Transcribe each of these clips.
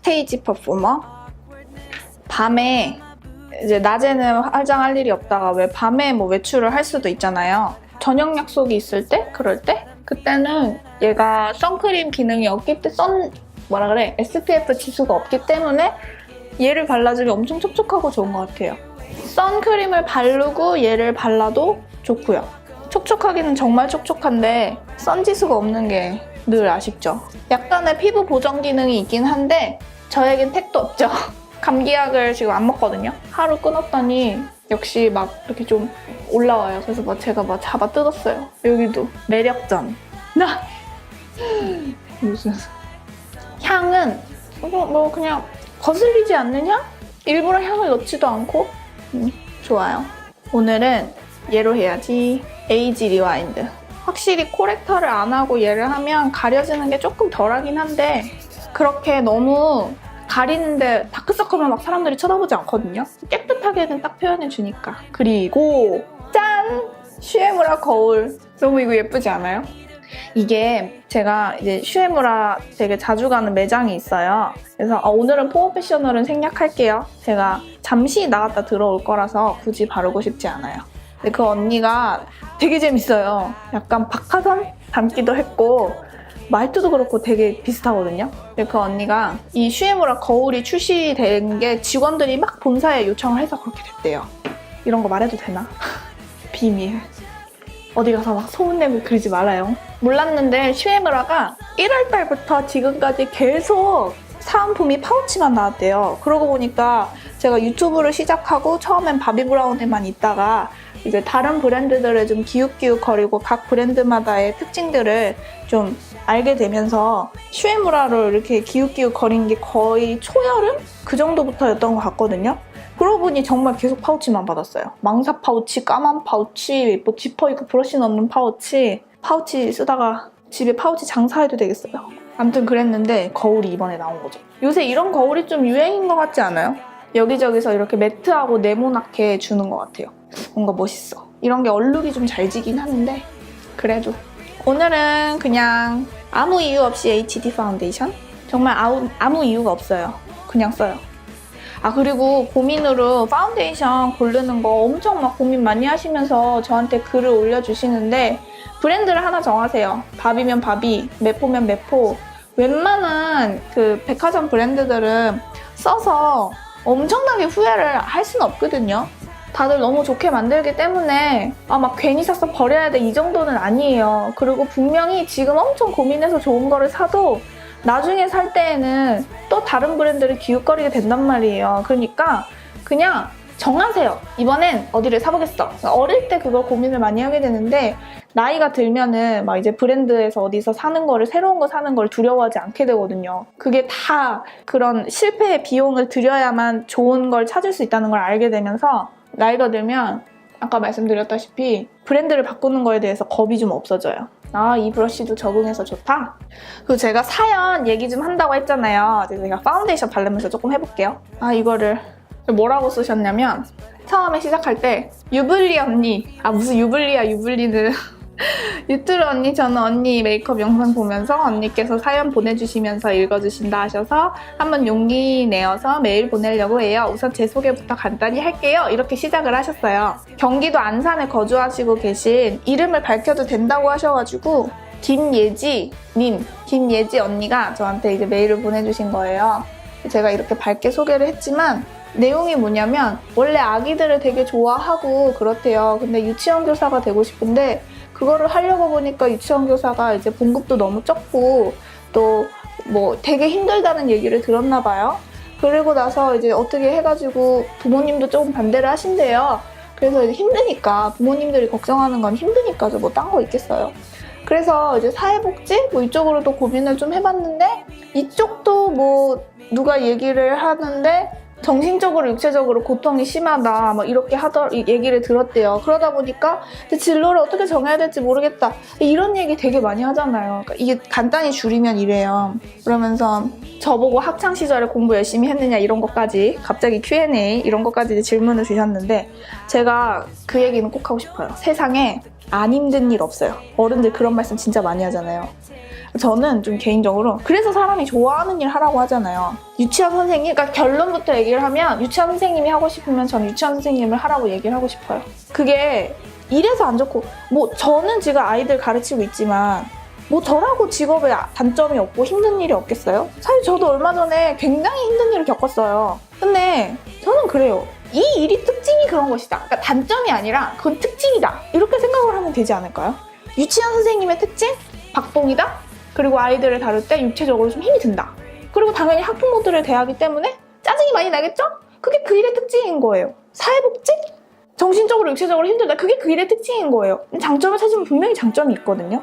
스테이지 퍼포머. 밤에 이제 낮에는 화장할 일이 없다가 왜 밤에 뭐 외출을 할 수도 있잖아요. 저녁 약속이 있을 때? 그럴 때? 그때는 얘가 선크림 기능이 없기 때문에 SPF 지수가 없기 때문에 얘를 발라주면 엄청 촉촉하고 좋은 것 같아요. 선크림을 바르고 얘를 발라도 좋고요. 촉촉하기는 정말 촉촉한데 선 지수가 없는 게 늘 아쉽죠. 약간의 피부 보정 기능이 있긴 한데 저에겐 택도 없죠. 감기약을 지금 안 먹거든요. 하루 끊었더니 역시 막 이렇게 좀 올라와요. 그래서 막 제가 막 잡아 뜯었어요. 여기도 매력점. 나 무슨 향은 뭐 그냥 거슬리지 않는 향? 일부러 향을 넣지도 않고 좋아요. 오늘은 얘로 해야지. 에이지 리와인드. 확실히 코렉터를 안 하고 얘를 하면 가려지는 게 조금 덜하긴 한데 그렇게 너무 가리는데 다크서클만 막 사람들이 쳐다보지 않거든요. 깨끗하게는 딱 표현해주니까. 그리고 짠! 슈에무라 거울. 너무 이거 예쁘지 않아요? 이게 제가 이제 슈에무라 되게 자주 가는 매장이 있어요. 그래서 오늘은 포어페셔널은 생략할게요. 제가 잠시 나갔다 들어올 거라서 굳이 바르고 싶지 않아요. 근데 그 언니가 되게 재밌어요. 약간 박하선 닮기도 했고 말투도 그렇고 되게 비슷하거든요. 근데 그 언니가 이 슈에무라 거울이 출시된 게 직원들이 막 본사에 요청을 해서 그렇게 됐대요. 이런 거 말해도 되나? 비밀. 어디 가서 막 소문내고 그러지 말아요. 몰랐는데 슈에무라가 1월 달부터 지금까지 계속 사은품이 파우치만 나왔대요. 그러고 보니까 제가 유튜브를 시작하고 처음엔 바비브라운에만 있다가 이제 다른 브랜드들을 좀 기웃기웃거리고 각 브랜드마다의 특징들을 좀 알게 되면서 슈에무라를 이렇게 기웃기웃거린 게 거의 초여름? 그 정도부터였던 것 같거든요. 그러고 보니 정말 계속 파우치만 받았어요. 망사 파우치, 까만 파우치, 뭐 지퍼 있고 브러쉬 넣는 파우치 쓰다가 집에 파우치 장사해도 되겠어요. 아무튼 그랬는데 거울이 이번에 나온 거죠. 요새 이런 거울이 좀 유행인 것 같지 않아요? 여기저기서 이렇게 매트하고 네모나게 주는 것 같아요. 뭔가 멋있어. 이런 게 얼룩이 좀 잘 지긴 하는데 그래도 오늘은 그냥 아무 이유 없이 HD 파운데이션? 정말 아무 이유가 없어요. 그냥 써요. 그리고 고민으로 파운데이션 고르는 거 엄청 막 고민 많이 하시면서 저한테 글을 올려주시는데 브랜드를 하나 정하세요. 바비면 바비, 메포면 메포. 웬만한 그 백화점 브랜드들은 써서 엄청나게 후회를 할 수는 없거든요. 다들 너무 좋게 만들기 때문에 막 괜히 사서 버려야 돼 이 정도는 아니에요. 그리고 분명히 지금 엄청 고민해서 좋은 거를 사도 나중에 살 때에는 또 다른 브랜드를 기웃거리게 된단 말이에요. 그러니까 그냥 정하세요. 이번엔 어디를 사보겠어. 어릴 때 그걸 고민을 많이 하게 되는데 나이가 들면은 막 이제 브랜드에서 어디서 사는 거를 새로운 거 사는 걸 두려워하지 않게 되거든요. 그게 다 그런 실패의 비용을 들여야만 좋은 걸 찾을 수 있다는 걸 알게 되면서 나이가 들면 아까 말씀드렸다시피 브랜드를 바꾸는 거에 대해서 겁이 좀 없어져요. 이 브러쉬도 적응해서 좋다? 그리고 제가 사연 얘기 좀 한다고 했잖아요. 제가 파운데이션 바르면서 조금 해볼게요. 이거를 뭐라고 쓰셨냐면 처음에 시작할 때 유블리 언니 무슨 유블리야 유블리는 유튜브 언니 저는 언니 메이크업 영상 보면서 언니께서 사연 보내주시면서 읽어주신다 하셔서 한번 용기 내어서 메일 보내려고 해요. 우선 제 소개부터 간단히 할게요. 이렇게 시작을 하셨어요. 경기도 안산에 거주하시고 계신 이름을 밝혀도 된다고 하셔가지고 김예지 언니가 저한테 이제 메일을 보내주신 거예요. 제가 이렇게 밝게 소개를 했지만 내용이 뭐냐면 원래 아기들을 되게 좋아하고 그렇대요. 근데 유치원 교사가 되고 싶은데 그거를 하려고 보니까 유치원 교사가 이제 봉급도 너무 적고 또 뭐 되게 힘들다는 얘기를 들었나 봐요. 그리고 나서 이제 어떻게 해가지고 부모님도 조금 반대를 하신대요. 그래서 이제 힘드니까 부모님들이 걱정하는 건 힘드니까 뭐 딴 거 있겠어요. 그래서 이제 사회복지 뭐 이쪽으로도 고민을 좀 해봤는데 이쪽도 뭐 누가 얘기를 하는데 정신적으로 육체적으로 고통이 심하다 막 이렇게 얘기를 들었대요. 그러다 보니까 진로를 어떻게 정해야 될지 모르겠다 이런 얘기 되게 많이 하잖아요. 그러니까 이게 간단히 줄이면 이래요. 그러면서 저보고 학창시절에 공부 열심히 했느냐 이런 것까지 갑자기 Q&A 이런 것까지 질문을 주셨는데 제가 그 얘기는 꼭 하고 싶어요. 세상에 안 힘든 일 없어요. 어른들 그런 말씀 진짜 많이 하잖아요. 저는 좀 개인적으로 그래서 사람이 좋아하는 일 하라고 하잖아요. 유치원 선생님, 그러니까 결론부터 얘기를 하면 유치원 선생님이 하고 싶으면 저는 유치원 선생님을 하라고 얘기를 하고 싶어요. 그게 이래서 안 좋고 뭐 저는 지금 아이들 가르치고 있지만 뭐 저라고 직업에 단점이 없고 힘든 일이 없겠어요? 사실 저도 얼마 전에 굉장히 힘든 일을 겪었어요. 근데 저는 그래요. 이 일이 특징이 그런 것이다. 그러니까 단점이 아니라 그건 특징이다. 이렇게 생각을 하면 되지 않을까요? 유치원 선생님의 특징? 박봉이다. 그리고 아이들을 다룰 때 육체적으로 좀 힘이 든다. 그리고 당연히 학부모들을 대하기 때문에 짜증이 많이 나겠죠? 그게 그 일의 특징인 거예요. 사회복지? 정신적으로 육체적으로 힘들다. 그게 그 일의 특징인 거예요. 장점을 찾으면 분명히 장점이 있거든요.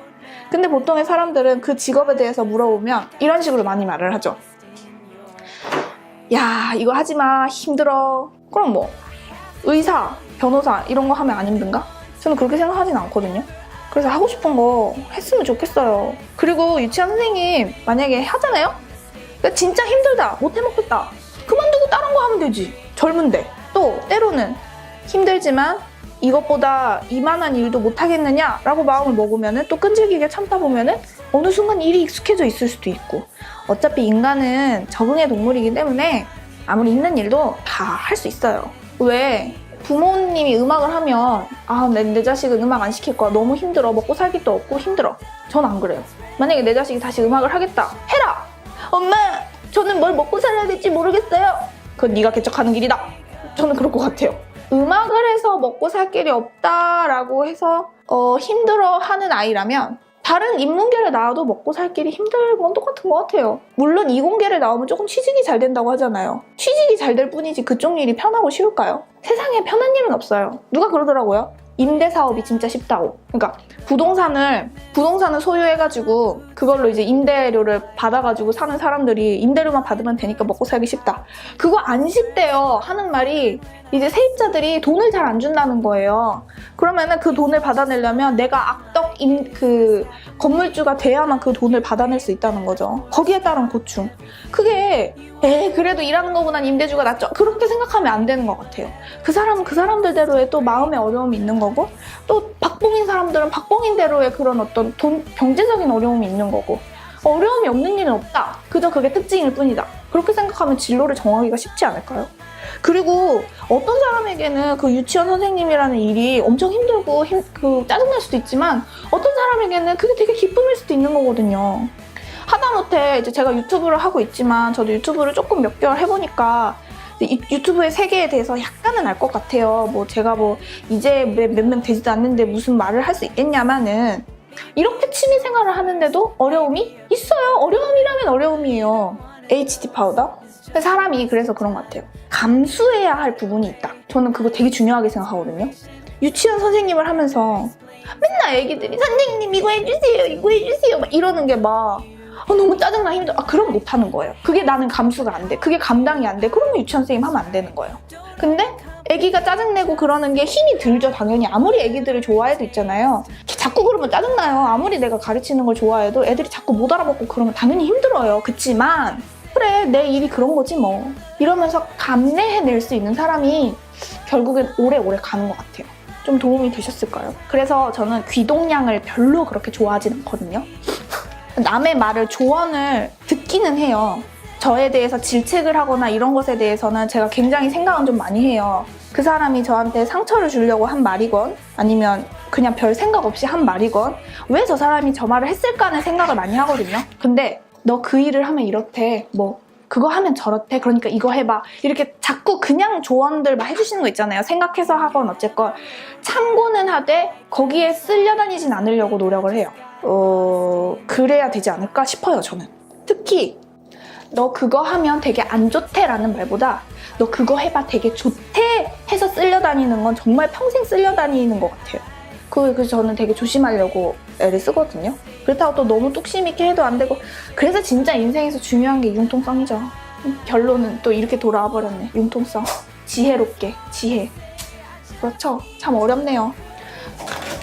근데 보통의 사람들은 그 직업에 대해서 물어보면 이런 식으로 많이 말을 하죠. 야, 이거 하지마. 힘들어. 그럼 뭐 의사, 변호사 이런 거 하면 안 힘든가? 저는 그렇게 생각하진 않거든요. 그래서 하고 싶은 거 했으면 좋겠어요. 그리고 유치원 선생님 만약에 하잖아요? 그러니까 진짜 힘들다, 못 해먹겠다. 그만두고 다른 거 하면 되지. 젊은데. 또 때로는 힘들지만 이것보다 이만한 일도 못 하겠느냐라고 마음을 먹으면은 또 끈질기게 참다 보면은 어느 순간 일이 익숙해져 있을 수도 있고, 어차피 인간은 적응의 동물이기 때문에 아무리 힘든 일도 다 할 수 있어요. 왜 부모님이 음악을 하면 내 자식은 음악 안 시킬 거야. 너무 힘들어. 먹고 살기도 없고 힘들어. 전 안 그래요. 만약에 내 자식이 다시 음악을 하겠다. 해라! 엄마! 저는 뭘 먹고 살아야 될지 모르겠어요. 그건 네가 개척하는 길이다. 저는 그럴 것 같아요. 음악을 해서 먹고 살 길이 없다라고 해서 힘들어하는 아이라면 다른 인문계를 나와도 먹고 살 길이 힘든 건 똑같은 것 같아요. 물론 이공계를 나오면 조금 취직이 잘 된다고 하잖아요. 취직이 잘 될 뿐이지 그쪽 일이 편하고 쉬울까요? 세상에 편한 일은 없어요. 누가 그러더라고요. 임대 사업이 진짜 쉽다고. 그러니까 부동산을 소유해가지고 그걸로 이제 임대료를 받아가지고 사는 사람들이 임대료만 받으면 되니까 먹고 살기 쉽다. 그거 안 쉽대요. 하는 말이 이제 세입자들이 돈을 잘 안 준다는 거예요. 그러면은 그 돈을 받아내려면 내가 악덕 그 건물주가 돼야만 그 돈을 받아낼 수 있다는 거죠. 거기에 따른 고충. 그게 그래도 일하는 거보단 임대주가 낫죠. 그렇게 생각하면 안 되는 것 같아요. 그 사람은 그 사람들대로의 또 마음의 어려움이 있는 거고, 또 박봉인 사람들은 박봉인대로의 그런 어떤 경제적인 어려움이 있는 거고, 어려움이 없는 일은 없다. 그저 그게 특징일 뿐이다. 그렇게 생각하면 진로를 정하기가 쉽지 않을까요? 그리고 어떤 사람에게는 그 유치원 선생님이라는 일이 엄청 힘들고 짜증날 수도 있지만 어떤 사람에게는 그게 되게 기쁨일 수도 있는 거거든요. 하다못해 이제 제가 유튜브를 하고 있지만 저도 유튜브를 조금 몇 개월 해보니까 유튜브의 세계에 대해서 약간은 알 것 같아요. 뭐 제가 뭐 이제 몇 명 되지도 않는데 무슨 말을 할 수 있겠냐마는, 이렇게 취미 생활을 하는데도 어려움이 있어요. 어려움이라면 어려움이에요. HD 파우더? 사람이 그래서 그런 것 같아요. 감수해야 할 부분이 있다. 저는 그거 되게 중요하게 생각하거든요. 유치원 선생님을 하면서 맨날 애기들이 선생님 이거 해주세요, 이거 해주세요 막 이러는 게 막 너무 짜증나 힘들어. 그럼 못하는 거예요. 그게 나는 감수가 안 돼. 그게 감당이 안 돼. 그러면 유치원 선생님 하면 안 되는 거예요. 근데 애기가 짜증내고 그러는 게 힘이 들죠. 당연히 아무리 애기들을 좋아해도 있잖아요. 자꾸 그러면 짜증나요. 아무리 내가 가르치는 걸 좋아해도 애들이 자꾸 못 알아먹고 그러면 당연히 힘들어요. 그치만 그래, 내 일이 그런 거지 뭐. 이러면서 감내해낼 수 있는 사람이 결국엔 오래오래 가는 것 같아요. 좀 도움이 되셨을까요? 그래서 저는 귀동냥을 별로 그렇게 좋아하진 않거든요. 남의 말을 조언을 듣기는 해요. 저에 대해서 질책을 하거나 이런 것에 대해서는 제가 굉장히 생각은 좀 많이 해요. 그 사람이 저한테 상처를 주려고 한 말이건 아니면 그냥 별 생각 없이 한 말이건 왜 저 사람이 저 말을 했을까 하는 생각을 많이 하거든요. 근데 너 그 일을 하면 이렇대, 뭐 그거 하면 저렇대, 그러니까 이거 해봐, 이렇게 자꾸 그냥 조언들 막 해주시는 거 있잖아요. 생각해서 하건 어쨌건 참고는 하되 거기에 쓸려다니진 않으려고 노력을 해요. 그래야 되지 않을까 싶어요. 저는 특히 너 그거 하면 되게 안 좋대 라는 말보다 너 그거 해봐 되게 좋대 해서 쓸려다니는 건 정말 평생 쓸려다니는 것 같아요. 그래서 저는 되게 조심하려고 애를 쓰거든요. 그렇다고 또 너무 뚝심 있게 해도 안 되고, 그래서 진짜 인생에서 중요한 게 융통성이죠. 결론은 또 이렇게 돌아와 버렸네. 융통성. 지혜롭게. 지혜. 그렇죠. 참 어렵네요.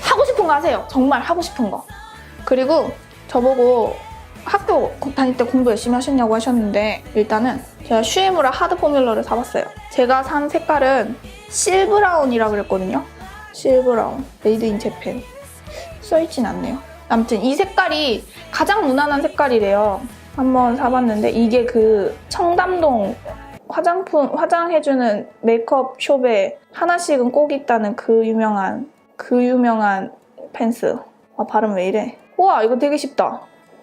하고 싶은 거 하세요. 정말 하고 싶은 거. 그리고 저보고 학교 다닐 때 공부 열심히 하셨냐고 하셨는데, 일단은 제가 슈에무라 하드 포뮬러를 사봤어요. 제가 산 색깔은 실브라운이라 그랬거든요. 실브라운, 메이드 인 재팬. 써있진 않네요. 아무튼 이 색깔이 가장 무난한 색깔이래요. 한번 사봤는데 이게 그 청담동 화장해주는 메이크업 숍에 하나씩은 꼭 있다는 그 유명한 펜슬. 아, 발음 왜 이래? 우와, 이거 되게 쉽다.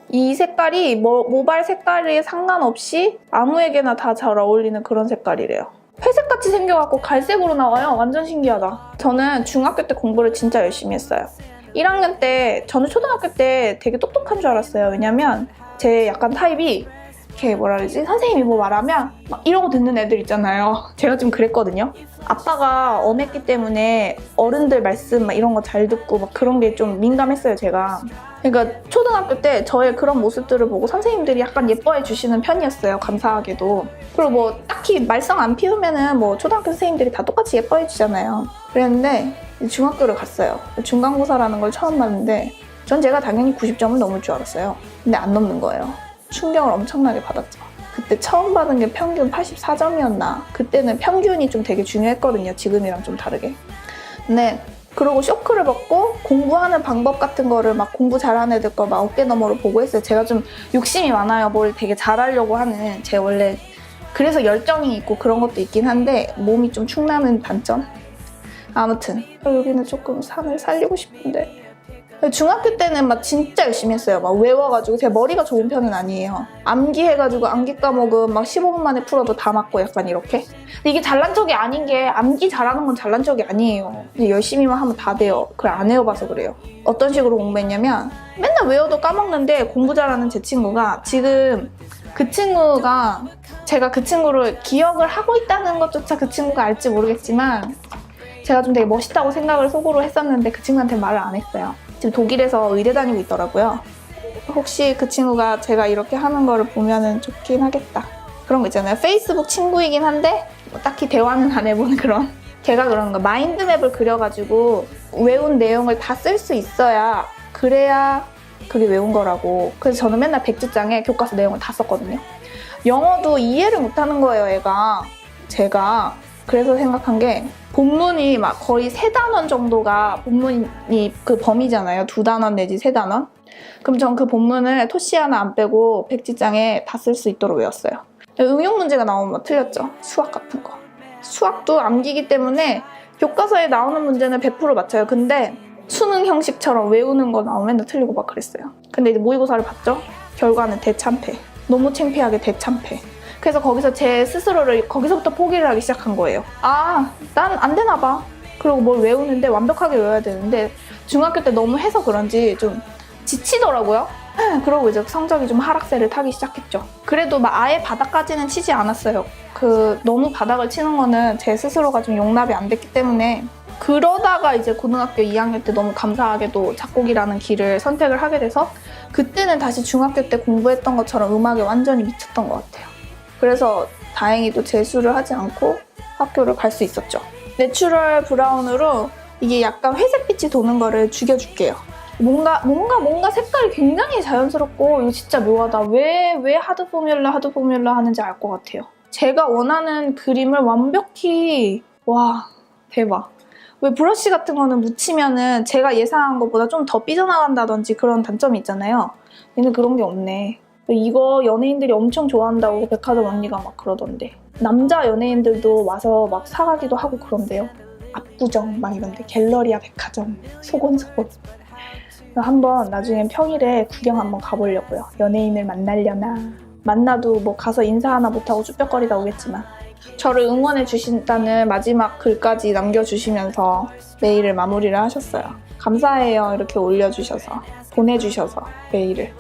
이 색깔이 모발 색깔에 상관없이 아무에게나 다 잘 어울리는 그런 색깔이래요. 회색같이 생겨갖고 갈색으로 나와요. 완전 신기하다. 저는 중학교 때 공부를 진짜 열심히 했어요. 1학년 때, 저는 초등학교 때 되게 똑똑한 줄 알았어요. 왜냐면 제 약간 타입이 이렇게 뭐라 그러지? 선생님이 뭐 말하면 막 이러고 듣는 애들 있잖아요. 제가 좀 그랬거든요. 아빠가 엄했기 때문에 어른들 말씀 막 이런 거 잘 듣고 막 그런 게 좀 민감했어요, 제가. 그러니까 초등학교 때 저의 그런 모습들을 보고 선생님들이 약간 예뻐해 주시는 편이었어요, 감사하게도. 그리고 뭐 딱히 말썽 안 피우면은 뭐 초등학교 선생님들이 다 똑같이 예뻐해 주잖아요. 그랬는데 중학교를 갔어요. 중간고사라는 걸 처음 봤는데 전 제가 당연히 90점을 넘을 줄 알았어요. 근데 안 넘는 거예요. 충격을 엄청나게 받았죠. 그때 처음 받은 게 평균 84점이었나? 그때는 평균이 좀 되게 중요했거든요. 지금이랑 좀 다르게. 근데 그러고 쇼크를 받고 공부하는 방법 같은 거를 막 공부 잘하는 애들 거 막 어깨너머로 보고 했어요. 제가 좀 욕심이 많아요. 뭘 되게 잘하려고 하는. 제 원래 그래서 열정이 있고 그런 것도 있긴 한데 몸이 좀 축나는 단점? 아무튼 여기는 조금 산을 살리고 싶은데 중학교 때는 막 진짜 열심히 했어요. 막 외워가지고 제 머리가 좋은 편은 아니에요. 암기해가지고 암기 과목은 막 15분 만에 풀어도 다 맞고 약간 이렇게. 근데 이게 잘난 척이 아닌 게 암기 잘하는 건 잘난 척이 아니에요. 열심히만 하면 다 돼요. 그걸 안 해봐서 그래요. 어떤 식으로 공부했냐면 맨날 외워도 까먹는데 공부 잘하는 제 친구가 지금 그 친구가 제가 그 친구를 기억을 하고 있다는 것조차 그 친구가 알지 모르겠지만 제가 좀 되게 멋있다고 생각을 속으로 했었는데 그 친구한테 말을 안 했어요. 지금 독일에서 의대 다니고 있더라고요. 혹시 그 친구가 제가 이렇게 하는 거를 보면은 좋긴 하겠다. 그런 거 있잖아요. 페이스북 친구이긴 한데 뭐 딱히 대화는 안 해본 그런. 걔가 그런 거 마인드맵을 그려가지고 외운 내용을 다 쓸 수 있어야 그래야 그게 외운 거라고. 그래서 저는 맨날 백지장에 교과서 내용을 다 썼거든요. 영어도 이해를 못하는 거예요, 애가. 제가. 그래서 생각한 게 본문이 막 거의 3단원 정도가 본문이 그 범위잖아요. 2단원 내지 3단원. 그럼 전 그 본문을 토시 하나 안 빼고 백지장에 다 쓸 수 있도록 외웠어요. 응용 문제가 나오면 막 틀렸죠. 수학 같은 거. 수학도 암기기 때문에 교과서에 나오는 문제는 100% 맞춰요. 근데 수능 형식처럼 외우는 거 나오면 맨날 틀리고 막 그랬어요. 근데 이제 모의고사를 봤죠. 결과는 대참패. 너무 창피하게 대참패. 그래서 거기서 제 스스로를 거기서부터 포기를 하기 시작한 거예요. 아, 난 안 되나 봐. 그리고 뭘 외우는데 완벽하게 외워야 되는데 중학교 때 너무 해서 그런지 좀 지치더라고요. 그러고 이제 성적이 좀 하락세를 타기 시작했죠. 그래도 막 아예 바닥까지는 치지 않았어요. 너무 바닥을 치는 거는 제 스스로가 좀 용납이 안 됐기 때문에. 그러다가 이제 고등학교 2학년 때 너무 감사하게도 작곡이라는 길을 선택을 하게 돼서 그때는 다시 중학교 때 공부했던 것처럼 음악에 완전히 미쳤던 것 같아요. 그래서 다행히도 재수를 하지 않고 학교를 갈 수 있었죠. 내추럴 브라운으로 이게 약간 회색빛이 도는 거를 죽여줄게요. 뭔가 색깔이 굉장히 자연스럽고 이거 진짜 묘하다. 왜 하드 포뮬라 하는지 알 것 같아요. 제가 원하는 그림을 완벽히 와 대박. 왜 브러쉬 같은 거는 묻히면은 제가 예상한 것보다 좀 더 삐져나간다든지 그런 단점이 있잖아요. 얘는 그런 게 없네. 이거 연예인들이 엄청 좋아한다고 백화점 언니가 막 그러던데. 남자 연예인들도 와서 막 사가기도 하고 그런데요. 압구정 막 이런데 갤러리아 백화점 소곤소곤. 한번 나중엔 평일에 구경 한번 가보려고요. 연예인을 만나려나. 만나도 뭐 가서 인사 하나 못하고 쭈뼛거리다 오겠지만. 저를 응원해 주신다는 마지막 글까지 남겨주시면서 메일을 마무리를 하셨어요. 감사해요. 이렇게 올려주셔서 보내주셔서 메일을.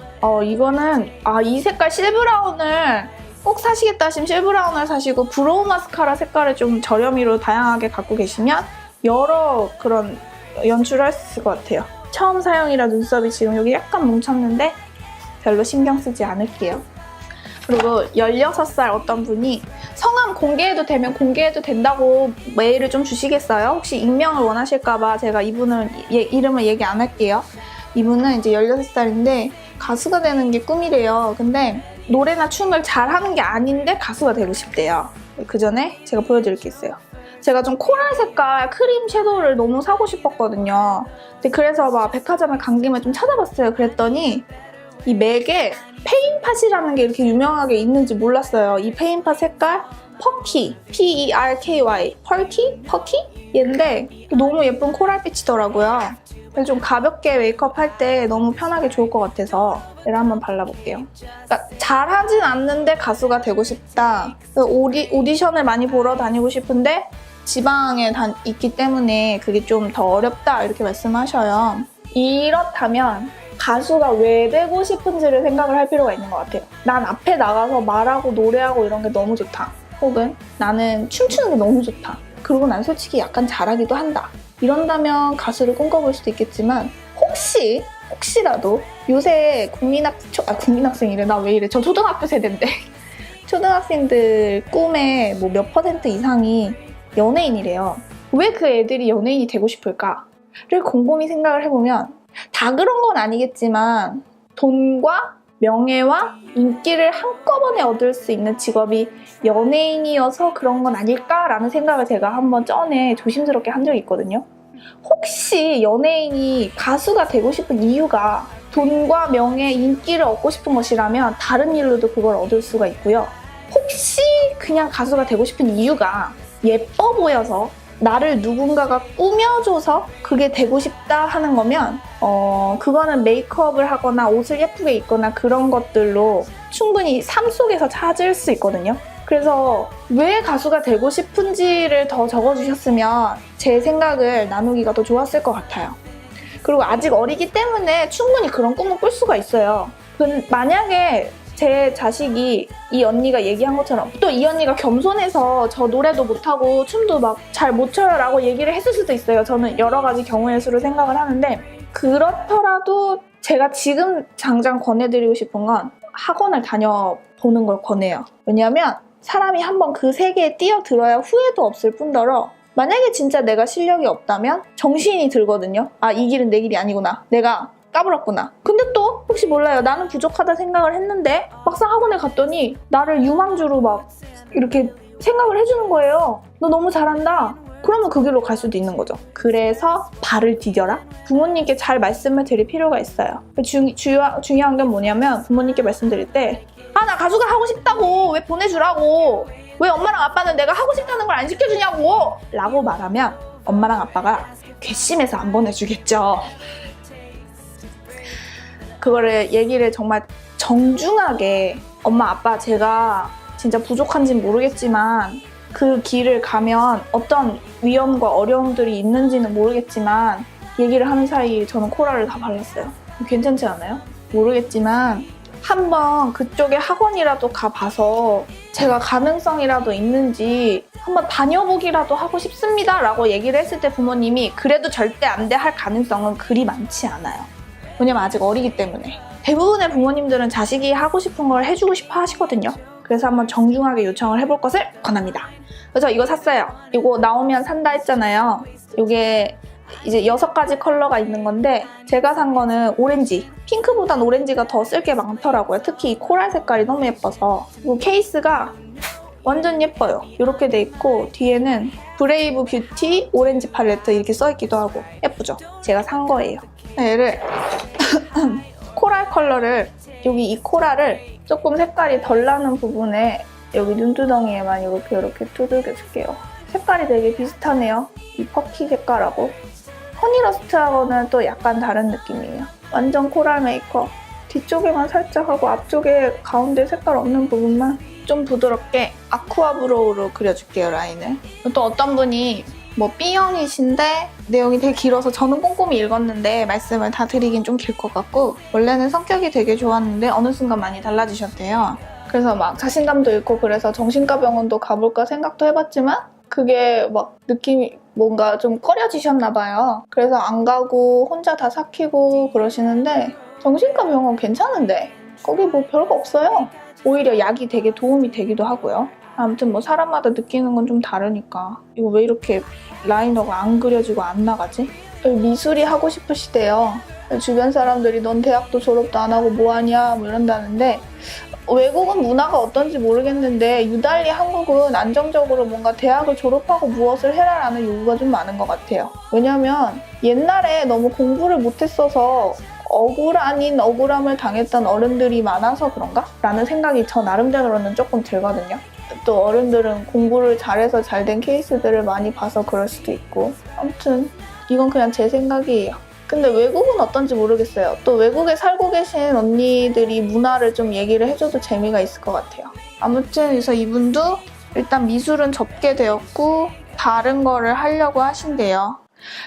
이거는 이 색깔 실브라운을 꼭 사시겠다 하시면 실브라운을 사시고 브로우 마스카라 색깔을 좀 저렴이로 다양하게 갖고 계시면 여러 그런 연출을 할 수 있을 것 같아요. 처음 사용이라 눈썹이 지금 여기 약간 뭉쳤는데 별로 신경 쓰지 않을게요. 그리고 16살 어떤 분이 성함 공개해도 되면 공개해도 된다고 메일을 좀 주시겠어요? 혹시 익명을 원하실까봐 제가 이분은 이름을 얘기 안 할게요. 이분은 이제 16살인데 가수가 되는 게 꿈이래요. 근데 노래나 춤을 잘하는 게 아닌데 가수가 되고 싶대요. 그 전에 제가 보여드릴 게 있어요. 제가 좀 코랄 색깔 크림 섀도우를 너무 사고 싶었거든요. 근데 그래서 막 백화점에 간 김에 좀 찾아봤어요. 그랬더니 이 맥에 페인팟이라는 게 이렇게 유명하게 있는지 몰랐어요. 이 페인팟 색깔 퍼키, P-E-R-K-Y, 퍼키? 얘인데 너무 예쁜 코랄빛이더라고요. 그래서 좀 가볍게 메이크업 할 때 너무 편하게 좋을 것 같아서 얘를 한번 발라볼게요. 그러니까 잘하진 않는데 가수가 되고 싶다. 오디션을 많이 보러 다니고 싶은데 지방에 있기 때문에 그게 좀 더 어렵다 이렇게 말씀하셔요. 이렇다면 가수가 왜 되고 싶은지를 생각을 할 필요가 있는 것 같아요. 난 앞에 나가서 말하고 노래하고 이런 게 너무 좋다. 혹은 나는 춤추는 게 너무 좋다. 그리고 난 솔직히 약간 잘하기도 한다. 이런다면 가수를 꿈꿔볼 수도 있겠지만 혹시라도 요새 국민학생이래. 나 왜 이래. 저 초등학교 세대인데. 초등학생들 꿈의 뭐 몇 % 이상이 연예인이래요. 왜 그 애들이 연예인이 되고 싶을까를 곰곰이 생각을 해보면 다 그런 건 아니겠지만 돈과 명예와 인기를 한꺼번에 얻을 수 있는 직업이 연예인이어서 그런 건 아닐까라는 생각을 제가 한번 전에 조심스럽게 한 적이 있거든요. 혹시 연예인이 가수가 되고 싶은 이유가 돈과 명예, 인기를 얻고 싶은 것이라면 다른 일로도 그걸 얻을 수가 있고요. 혹시 그냥 가수가 되고 싶은 이유가 예뻐 보여서 나를 누군가가 꾸며줘서 그게 되고 싶다 하는 거면 그거는 메이크업을 하거나 옷을 예쁘게 입거나 그런 것들로 충분히 삶 속에서 찾을 수 있거든요. 그래서 왜 가수가 되고 싶은지를 더 적어주셨으면 제 생각을 나누기가 더 좋았을 것 같아요. 그리고 아직 어리기 때문에 충분히 그런 꿈을 꿀 수가 있어요. 만약에 제 자식이 이 언니가 얘기한 것처럼 또 이 언니가 겸손해서 저 노래도 못하고 춤도 막 잘 못 춰요 라고 얘기를 했을 수도 있어요. 저는 여러 가지 경우의 수를 생각을 하는데 그렇더라도 제가 지금 당장 권해드리고 싶은 건 학원을 다녀보는 걸 권해요. 왜냐하면 사람이 한번 그 세계에 뛰어들어야 후회도 없을 뿐더러 만약에 진짜 내가 실력이 없다면 정신이 들거든요. 아, 이 길은 내 길이 아니구나. 내가 까불었구나. 근데 또 혹시 몰라요. 나는 부족하다 생각을 했는데 막상 학원에 갔더니 나를 유망주로 막 이렇게 생각을 해주는 거예요. 너 너무 잘한다. 그러면 그 길로 갈 수도 있는 거죠. 그래서 발을 디뎌라. 부모님께 잘 말씀을 드릴 필요가 있어요. 중요한 게 뭐냐면 부모님께 말씀드릴 때 나 가수가 하고 싶다고 왜 보내주라고 왜 엄마랑 아빠는 내가 하고 싶다는 걸 안 시켜주냐고 라고 말하면 엄마랑 아빠가 괘씸해서 안 보내주겠죠. 그거를 얘기를 정말 정중하게 엄마 아빠 제가 진짜 부족한지는 모르겠지만 그 길을 가면 어떤 위험과 어려움들이 있는지는 모르겠지만 얘기를 하는 사이 저는 코랄을 다 발랐어요. 괜찮지 않아요? 모르겠지만 한번 그쪽에 학원이라도 가봐서 제가 가능성이라도 있는지 한번 다녀보기라도 하고 싶습니다 라고 얘기를 했을 때 부모님이 그래도 절대 안 돼 할 가능성은 그리 많지 않아요. 왜냐면 아직 어리기 때문에. 대부분의 부모님들은 자식이 하고 싶은 걸 해주고 싶어 하시거든요. 그래서 한번 정중하게 요청을 해볼 것을 권합니다. 그래서 이거 샀어요. 이거 나오면 산다 했잖아요. 이게 이제 6가지 컬러가 있는 건데 제가 산 거는 오렌지. 핑크보단 오렌지가 더 쓸 게 많더라고요. 특히 이 코랄 색깔이 너무 예뻐서. 그리고 케이스가 완전 예뻐요. 이렇게 돼 있고 뒤에는 브레이브 뷰티 오렌지 팔레트 이렇게 써있기도 하고 예쁘죠? 제가 산 거예요. 얘를 코랄 컬러를 여기 이 코랄을 조금 색깔이 덜 나는 부분에 여기 눈두덩이에만 이렇게 두들겨 줄게요. 색깔이 되게 비슷하네요. 이 퍼키 색깔하고 허니러스트하고는 또 약간 다른 느낌이에요. 완전 코랄 메이크업. 뒤쪽에만 살짝 하고 앞쪽에 가운데 색깔 없는 부분만 좀 부드럽게 아쿠아 브로우로 그려줄게요, 라인을. 또 어떤 분이 뭐 B형이신데 내용이 되게 길어서 저는 꼼꼼히 읽었는데 말씀을 다 드리긴 좀 길 것 같고 원래는 성격이 되게 좋았는데 어느 순간 많이 달라지셨대요. 그래서 막 자신감도 잃고 그래서 정신과 병원도 가볼까 생각도 해봤지만 그게 막 느낌이 뭔가 좀 꺼려지셨나 봐요. 그래서 안 가고 혼자 다 삭히고 그러시는데 정신과 병원 괜찮은데 거기 뭐 별거 없어요. 오히려 약이 되게 도움이 되기도 하고요. 아무튼 뭐 사람마다 느끼는 건 좀 다르니까. 이거 왜 이렇게 라이너가 안 그려지고 안 나가지? 미술이 하고 싶으시대요. 주변 사람들이 넌 대학도 졸업도 안 하고 뭐하냐 뭐 이런다는데 외국은 문화가 어떤지 모르겠는데 유달리 한국은 안정적으로 뭔가 대학을 졸업하고 무엇을 해라라는 요구가 좀 많은 것 같아요. 왜냐면 옛날에 너무 공부를 못했어서 억울 아닌 억울함을 당했던 어른들이 많아서 그런가? 라는 생각이 저 나름대로는 조금 들거든요. 또 어른들은 공부를 잘해서 잘 된 케이스들을 많이 봐서 그럴 수도 있고. 아무튼 이건 그냥 제 생각이에요. 근데 외국은 어떤지 모르겠어요. 또 외국에 살고 계신 언니들이 문화를 좀 얘기를 해줘도 재미가 있을 것 같아요. 아무튼 그래서 이분도 일단 미술은 접게 되었고 다른 거를 하려고 하신대요.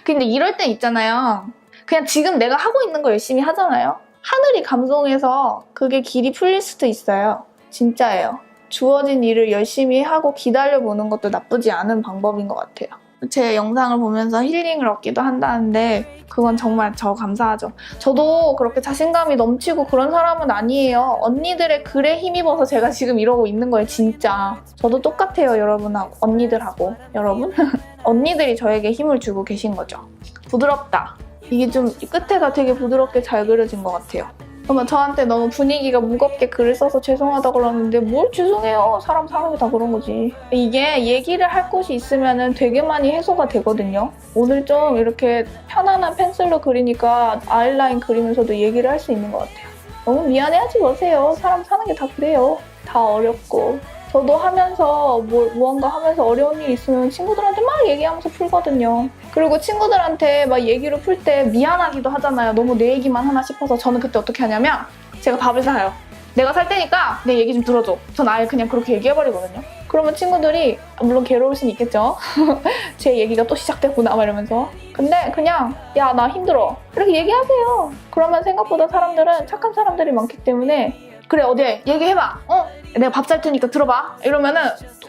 근데 이럴 때 있잖아요. 그냥 지금 내가 하고 있는 거 열심히 하잖아요. 하늘이 감동해서 그게 길이 풀릴 수도 있어요. 진짜예요. 주어진 일을 열심히 하고 기다려보는 것도 나쁘지 않은 방법인 것 같아요. 제 영상을 보면서 힐링을 얻기도 한다는데 그건 정말 저 감사하죠. 저도 그렇게 자신감이 넘치고 그런 사람은 아니에요. 언니들의 글에 힘입어서 제가 지금 이러고 있는 거예요, 진짜. 저도 똑같아요, 여러분하고. 언니들하고. 여러분? 언니들이 저에게 힘을 주고 계신 거죠. 부드럽다. 이게 좀 끝에가 되게 부드럽게 잘 그려진 것 같아요. 그러면 저한테 너무 분위기가 무겁게 글을 써서 죄송하다고 그러는데 뭘 죄송해요. 사람이 다 그런 거지. 이게 얘기를 할 곳이 있으면 되게 많이 해소가 되거든요. 오늘 좀 이렇게 편안한 펜슬로 그리니까 아이라인 그리면서도 얘기를 할 수 있는 것 같아요. 너무 미안해하지 마세요. 사람 사는 게 다 그래요. 다 어렵고. 저도 하면서 무언가 하면서 어려운 일 있으면 친구들한테 막 얘기하면서 풀거든요. 그리고 친구들한테 막 얘기를 풀 때 미안하기도 하잖아요. 너무 내 얘기만 하나 싶어서 저는 그때 어떻게 하냐면 제가 밥을 사요. 내가 살 테니까 내 얘기 좀 들어줘. 전 아예 그냥 그렇게 얘기해버리거든요. 그러면 친구들이 물론 괴로울 수는 있겠죠. 제 얘기가 또 시작됐구나 막 이러면서. 근데 그냥 야 나 힘들어 이렇게 얘기하세요. 그러면 생각보다 사람들은 착한 사람들이 많기 때문에 그래 어디 얘기해봐. 내가 밥 살 테니까 들어봐. 이러면은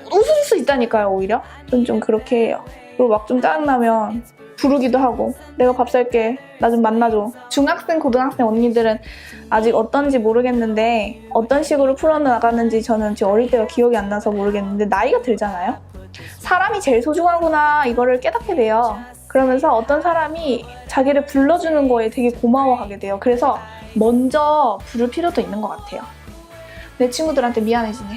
웃을 수 있다니까요. 오히려 전 좀 그렇게 해요. 그리고 막 좀 짜증나면 부르기도 하고 내가 밥 살게. 나 좀 만나줘. 중학생, 고등학생 언니들은 아직 어떤지 모르겠는데 어떤 식으로 풀어나가는지 저는 지금 어릴 때가 기억이 안 나서 모르겠는데 나이가 들잖아요. 사람이 제일 소중하구나 이거를 깨닫게 돼요. 그러면서 어떤 사람이 자기를 불러주는 거에 되게 고마워하게 돼요. 그래서 먼저 부를 필요도 있는 것 같아요. 내 친구들한테 미안해지네.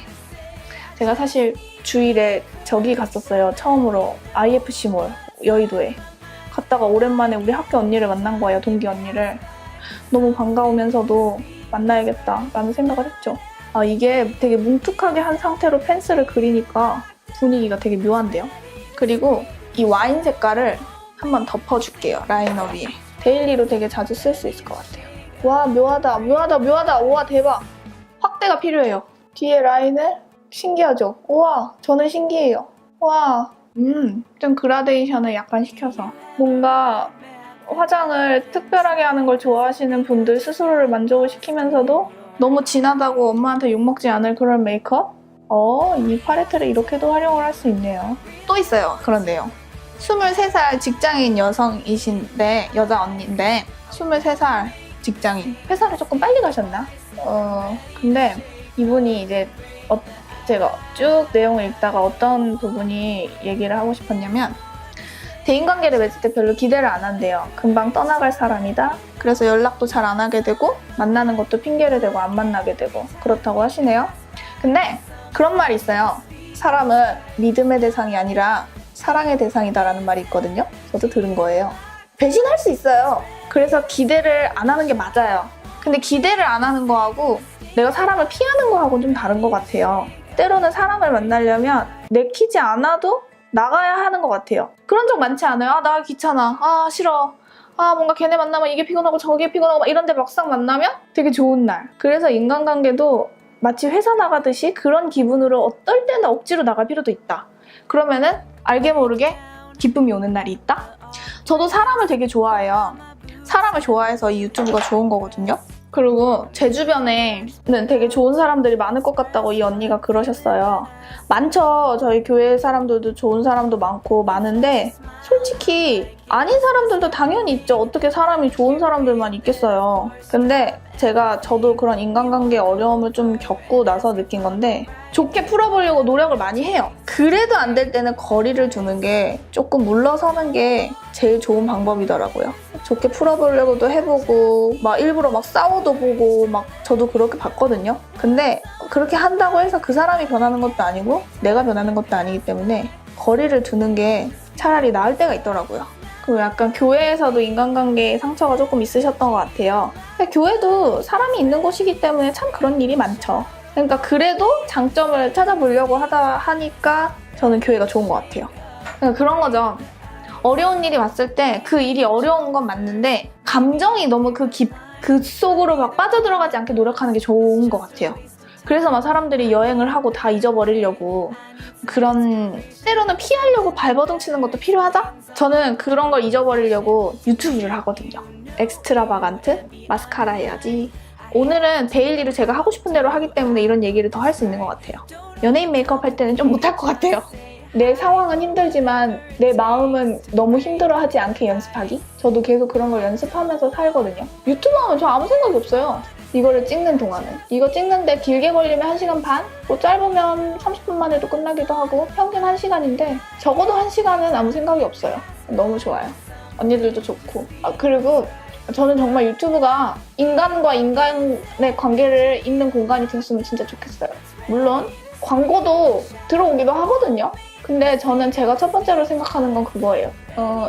제가 사실 주일에 저기 갔었어요. 처음으로 IFC몰 여의도에. 갔다가 오랜만에 우리 학교 언니를 만난 거예요. 동기 언니를. 너무 반가우면서도 만나야겠다라는 생각을 했죠. 아, 이게 되게 뭉툭하게 한 상태로 펜슬을 그리니까 분위기가 되게 묘한데요. 그리고 이 와인 색깔을 한번 덮어줄게요. 라이너 위에. 데일리로 되게 자주 쓸 수 있을 것 같아요. 와, 묘하다. 우와, 대박. 확대가 필요해요. 뒤에 라인을 신기하죠? 우와, 저는 신기해요. 와, 좀 그라데이션을 약간 시켜서 뭔가 화장을 특별하게 하는 걸 좋아하시는 분들 스스로를 만족을 시키면서도 너무 진하다고 엄마한테 욕먹지 않을 그런 메이크업? 이 팔레트를 이렇게도 활용을 할 수 있네요. 또 있어요. 그런데요. 23살 직장인 여성이신데 여자 언니인데 23살 직장인. 회사를 조금 빨리 가셨나? 근데 이분이 이제 제가 쭉 내용을 읽다가 어떤 부분이 얘기를 하고 싶었냐면 대인관계를 맺을 때 별로 기대를 안 한대요. 금방 떠나갈 사람이다. 그래서 연락도 잘 안 하게 되고 만나는 것도 핑계를 대고 안 만나게 되고 그렇다고 하시네요. 근데 그런 말이 있어요. 사람은 믿음의 대상이 아니라 사랑의 대상이다라는 말이 있거든요. 저도 들은 거예요. 배신할 수 있어요. 그래서 기대를 안 하는 게 맞아요. 근데 기대를 안 하는 거하고 내가 사람을 피하는 거하고는 좀 다른 것 같아요. 때로는 사람을 만나려면 내키지 않아도 나가야 하는 것 같아요. 그런 적 많지 않아요? 아, 나 귀찮아. 아, 싫어. 아, 뭔가 걔네 만나면 이게 피곤하고 저게 피곤하고 막 이런데 막상 만나면 되게 좋은 날. 그래서 인간관계도 마치 회사 나가듯이 그런 기분으로 어떨 때는 억지로 나갈 필요도 있다. 그러면은 알게 모르게 기쁨이 오는 날이 있다? 저도 사람을 되게 좋아해요. 사람을 좋아해서 이 유튜브가 좋은 거거든요. 그리고 제 주변에는 되게 좋은 사람들이 많을 것 같다고 이 언니가 그러셨어요. 많죠. 저희 교회 사람들도 좋은 사람도 많고 많은데 솔직히 아닌 사람들도 당연히 있죠. 어떻게 사람이 좋은 사람들만 있겠어요. 근데 저도 그런 인간관계 어려움을 좀 겪고 나서 느낀 건데 좋게 풀어보려고 노력을 많이 해요. 그래도 안 될 때는 거리를 두는 게 조금 물러서는 게 제일 좋은 방법이더라고요. 좋게 풀어보려고도 해보고 막 일부러 막 싸워도 보고 막 저도 그렇게 봤거든요. 근데 그렇게 한다고 해서 그 사람이 변하는 것도 아니고 내가 변하는 것도 아니기 때문에 거리를 두는 게 차라리 나을 때가 있더라고요. 그리고 약간 교회에서도 인간관계에 상처가 조금 있으셨던 것 같아요. 근데 교회도 사람이 있는 곳이기 때문에 참 그런 일이 많죠. 그러니까 그래도 장점을 찾아보려고 하니까 저는 교회가 좋은 것 같아요. 그러니까 그런 거죠. 어려운 일이 왔을 때 그 일이 어려운 건 맞는데 감정이 너무 그 속으로 막 빠져들어가지 않게 노력하는 게 좋은 것 같아요. 그래서 막 사람들이 여행을 하고 다 잊어버리려고 그런 때로는 피하려고 발버둥 치는 것도 필요하다? 저는 그런 걸 잊어버리려고 유튜브를 하거든요. 엑스트라바간트? 마스카라 해야지. 오늘은 데일리로 제가 하고 싶은 대로 하기 때문에 이런 얘기를 더 할 수 있는 것 같아요. 연예인 메이크업 할 때는 좀 못할 것 같아요. 내 상황은 힘들지만 내 마음은 너무 힘들어하지 않게 연습하기? 저도 계속 그런 걸 연습하면서 살거든요. 유튜브 하면 저 아무 생각이 없어요. 이거를 찍는 동안은. 이거 찍는데 길게 걸리면 1시간 반? 뭐 짧으면 30분만 해도 끝나기도 하고 평균 1시간인데 적어도 1시간은 아무 생각이 없어요. 너무 좋아요. 언니들도 좋고. 그리고 저는 정말 유튜브가 인간과 인간의 관계를 잇는 공간이 됐으면 진짜 좋겠어요. 물론 광고도 들어오기도 하거든요. 근데 저는 제가 첫 번째로 생각하는 건 그거예요.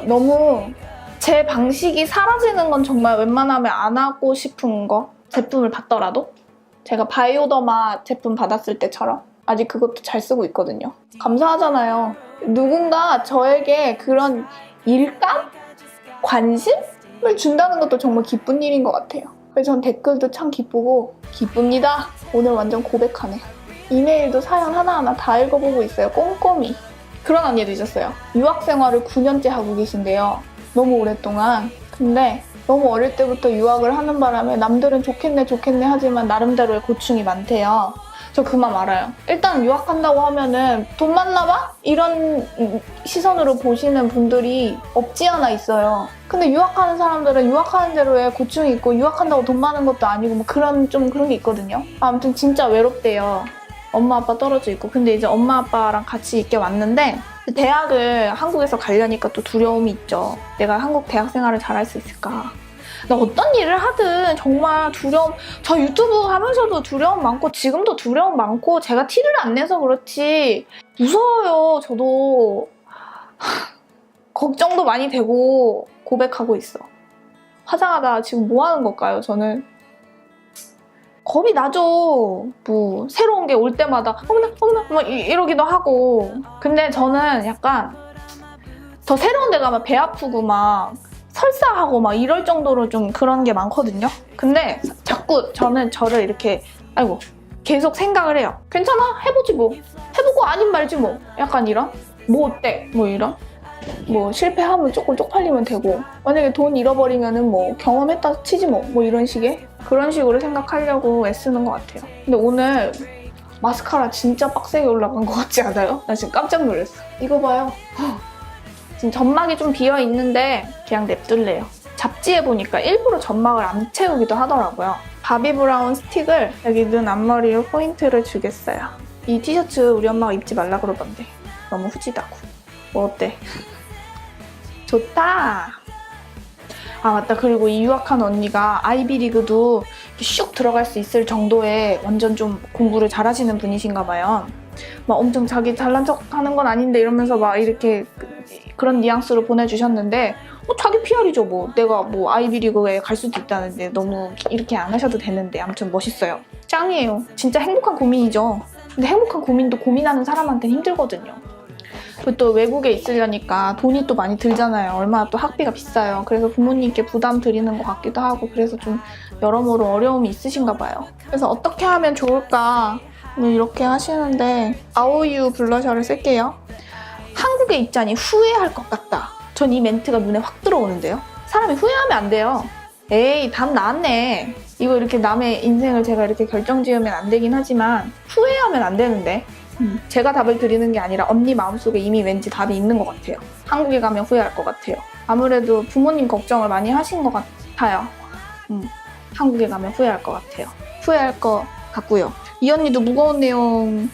너무 제 방식이 사라지는 건 정말 웬만하면 안 하고 싶은 거. 제품을 받더라도 제가 바이오더마 제품 받았을 때처럼 아직 그것도 잘 쓰고 있거든요. 감사하잖아요. 누군가 저에게 그런 일감? 관심을 준다는 것도 정말 기쁜 일인 것 같아요. 그래서 전 댓글도 참 기쁘고 기쁩니다. 오늘 완전 고백하네. 이메일도 사연 하나하나 다 읽어보고 있어요. 꼼꼼히. 그런 언니도 있었어요. 유학 생활을 9년째 하고 계신데요. 너무 오랫동안. 근데 너무 어릴 때부터 유학을 하는 바람에 남들은 좋겠네 하지만 나름대로의 고충이 많대요. 저 그만 알아요. 일단 유학한다고 하면은 돈 많나 봐? 이런 시선으로 보시는 분들이 없지 않아 있어요. 근데 유학하는 사람들은 유학하는 대로의 고충이 있고 유학한다고 돈 많은 것도 아니고 뭐 그런 게 있거든요. 아무튼 진짜 외롭대요. 엄마 아빠 떨어져 있고. 근데 이제 엄마 아빠랑 같이 있게 왔는데 대학을 한국에서 가려니까 또 두려움이 있죠. 내가 한국 대학 생활을 잘할 수 있을까? 나 어떤 일을 하든 정말 두려움, 저 유튜브 하면서도 두려움 많고 지금도 두려움 많고 제가 티를 안 내서 그렇지 무서워요. 저도 걱정도 많이 되고 고백하고 있어. 화장하다 지금 뭐 하는 걸까요? 저는 겁이 나죠. 뭐 새로운 게 올 때마다 어머나 막 이러기도 하고. 근데 저는 약간 더 새로운 데 가면 배 아프고 막 설사하고 막 이럴 정도로 좀 그런 게 많거든요. 근데 자꾸 저는 저를 이렇게 계속 생각을 해요. 괜찮아? 해보지 뭐. 해보고 아닌 말지 뭐. 약간 이런? 뭐 어때? 뭐 이런? 뭐 실패하면 조금 쪽팔리면 되고 만약에 돈 잃어버리면은 뭐 경험했다 치지 뭐. 뭐 이런 식의 그런 식으로 생각하려고 애쓰는 것 같아요. 근데 오늘 마스카라 진짜 빡세게 올라간 것 같지 않아요? 나 지금 깜짝 놀랐어. 이거 봐요. 지금 점막이 좀 비어있는데 그냥 냅둘래요. 잡지에 보니까 일부러 점막을 안 채우기도 하더라고요. 바비 브라운 스틱을 여기 눈 앞머리로 포인트를 주겠어요. 이 티셔츠 우리 엄마가 입지 말라 그러던데 너무 후지다고. 뭐 어때? 좋다. 아 맞다. 그리고 이 유학한 언니가 아이비리그도 슉 들어갈 수 있을 정도의 완전 좀 공부를 잘하시는 분이신가 봐요. 막 엄청 자기 잘난 척 하는 건 아닌데 이러면서 막 이렇게 그런 뉘앙스로 보내주셨는데 자기 PR이죠 뭐. 내가 뭐 아이비리그에 갈 수도 있다는데 너무 이렇게 안 하셔도 되는데 아무튼 멋있어요. 짱이에요. 진짜 행복한 고민이죠. 근데 행복한 고민도 고민하는 사람한테는 힘들거든요. 또 외국에 있으려니까 돈이 또 많이 들잖아요. 얼마나 또 학비가 비싸요. 그래서 부모님께 부담 드리는 것 같기도 하고 그래서 좀 여러모로 어려움이 있으신가 봐요. 그래서 어떻게 하면 좋을까 이렇게 하시는데 아오유 블러셔를 쓸게요. 한국에 있자니 후회할 것 같다. 전 이 멘트가 눈에 확 들어오는데요. 사람이 후회하면 안 돼요. 에이 답 나왔네. 이거 이렇게 남의 인생을 제가 이렇게 결정지으면 안 되긴 하지만 후회하면 안 되는데 제가 답을 드리는 게 아니라 언니 마음속에 이미 왠지 답이 있는 것 같아요. 한국에 가면 후회할 것 같아요. 아무래도 부모님 걱정을 많이 하신 것 같아요. 한국에 가면 후회할 것 같아요. 후회할 것 같고요. 이 언니도 무거운 내용이다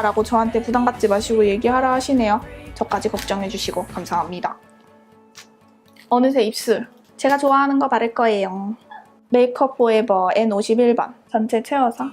라고 저한테 부담 갖지 마시고 얘기하라 하시네요. 저까지 걱정해 주시고 감사합니다. 어느새 입술. 제가 좋아하는 거 바를 거예요. 메이크업 포에버 N51번 전체 채워서.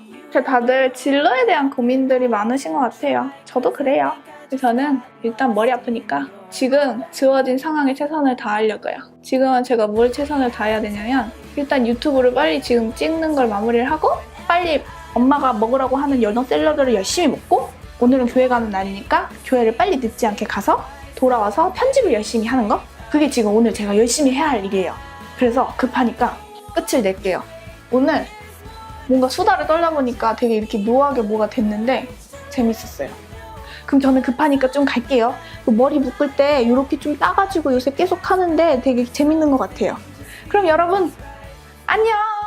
다들 진로에 대한 고민들이 많으신 것 같아요. 저도 그래요. 저는 일단 머리 아프니까 지금 주어진 상황에 최선을 다하려고요. 지금은 제가 뭘 최선을 다해야 되냐면 일단 유튜브를 빨리 지금 찍는 걸 마무리를 하고 빨리 엄마가 먹으라고 하는 연어 샐러드를 열심히 먹고 오늘은 교회 가는 날이니까 교회를 빨리 늦지 않게 가서 돌아와서 편집을 열심히 하는 거? 그게 지금 오늘 제가 열심히 해야 할 일이에요. 그래서 급하니까 끝을 낼게요. 오늘 뭔가 수다를 떨다 보니까 되게 이렇게 묘하게 뭐가 됐는데 재밌었어요. 그럼 저는 급하니까 좀 갈게요. 머리 묶을 때 이렇게 좀 따가지고 요새 계속 하는데 되게 재밌는 것 같아요. 그럼 여러분 안녕!